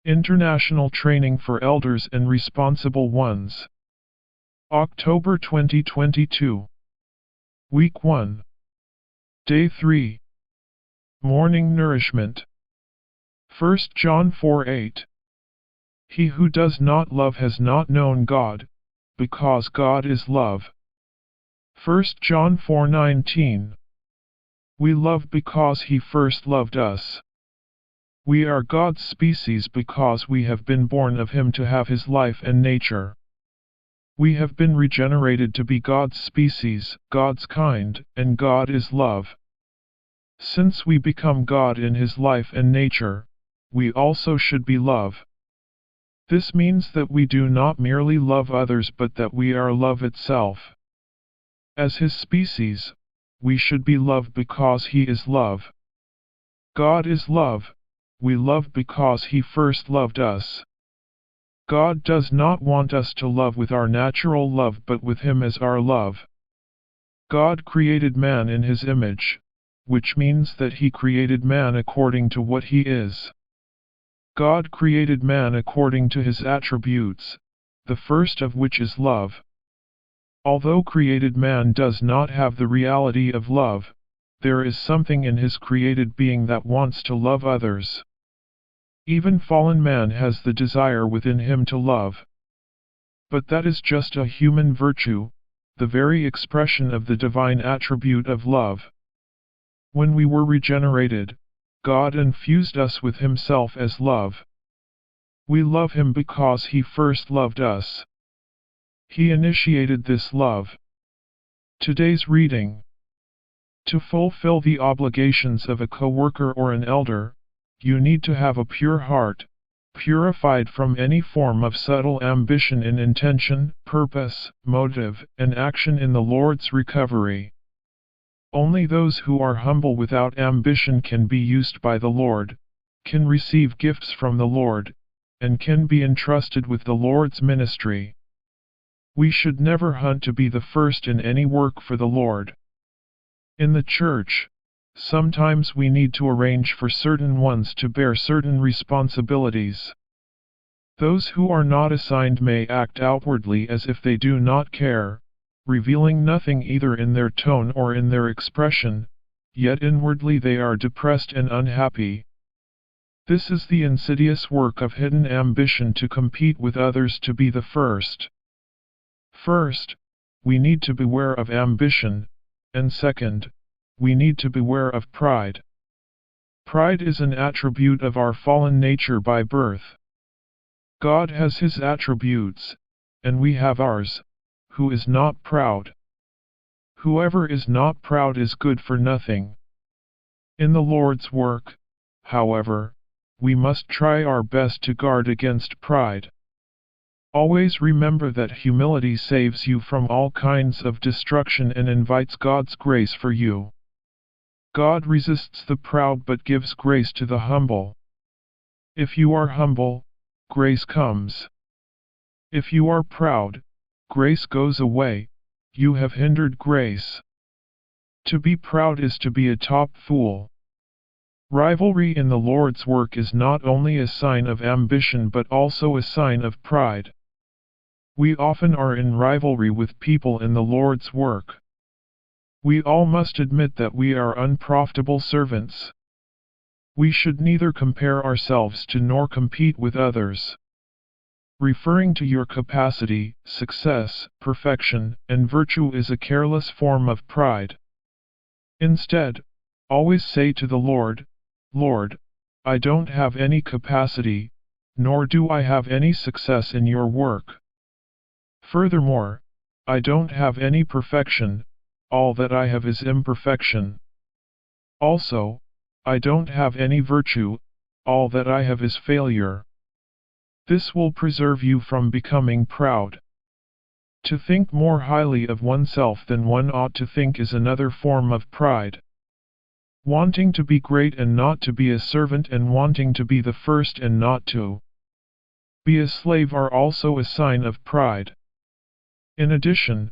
International Training for Elders and Responsible Ones. October 2022. Week 1. Day 3. Morning Nourishment. 1 John 4:8. He who does not love has not known God, because God is love. 1 John 4:19. We love because He first loved us. We are God's species because we have been born of Him to have His life and nature. We have been regenerated to be God's species, God's kind, and God is love. Since we become God in His life and nature, we also should be love. This means that we do not merely love others but that we are love itself. As His species, we should be love because He is love. God is love. We love because He first loved us. God does not want us to love with our natural love but with Him as our love. God created man in His image, which means that He created man according to what he is. God created man according to His attributes, the first of which is love. Although created man does not have the reality of love, there is something in his created being that wants to love others. Even fallen man has the desire within him to love. But that is just a human virtue, the very expression of the divine attribute of love. When we were regenerated, God infused us with Himself as love. We love Him because He first loved us. He initiated this love. Today's reading. To fulfill the obligations of a co-worker or an elder, you need to have a pure heart, purified from any form of subtle ambition in intention, purpose, motive, and action in the Lord's recovery. Only those who are humble without ambition can be used by the Lord, can receive gifts from the Lord, and can be entrusted with the Lord's ministry. We should never hunt to be the first in any work for the Lord. In the church, sometimes we need to arrange for certain ones to bear certain responsibilities. Those who are not assigned may act outwardly as if they do not care, revealing nothing either in their tone or in their expression, yet inwardly they are depressed and unhappy. This is the insidious work of hidden ambition to compete with others to be the first. First, we need to beware of ambition, and second, we need to beware of pride. Pride is an attribute of our fallen nature by birth. God has His attributes, and we have ours. Who is not proud? Whoever is not proud is good for nothing. In the Lord's work, however, we must try our best to guard against pride. Always remember that humility saves you from all kinds of destruction and invites God's grace for you. God resists the proud but gives grace to the humble. If you are humble, grace comes. If you are proud, grace goes away. You have hindered grace. To be proud is to be a top fool. Rivalry in the Lord's work is not only a sign of ambition but also a sign of pride. We often are in rivalry with people in the Lord's work. We all must admit that we are unprofitable servants. We should neither compare ourselves to nor compete with others. Referring to your capacity, success, perfection, and virtue is a careless form of pride. Instead, always say to the Lord, Lord, I don't have any capacity, nor do I have any success in your work. Furthermore, I don't have any perfection, all that I have is imperfection. Also, I don't have any virtue, all that I have is failure. This will preserve you from becoming proud. To think more highly of oneself than one ought to think is another form of pride. Wanting to be great and not to be a servant and wanting to be the first and not to be a slave are also a sign of pride. In addition,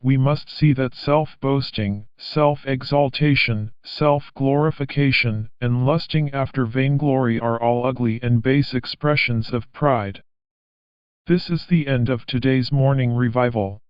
we must see that self-boasting, self-exaltation, self-glorification, and lusting after vainglory are all ugly and base expressions of pride. This is the end of today's morning revival.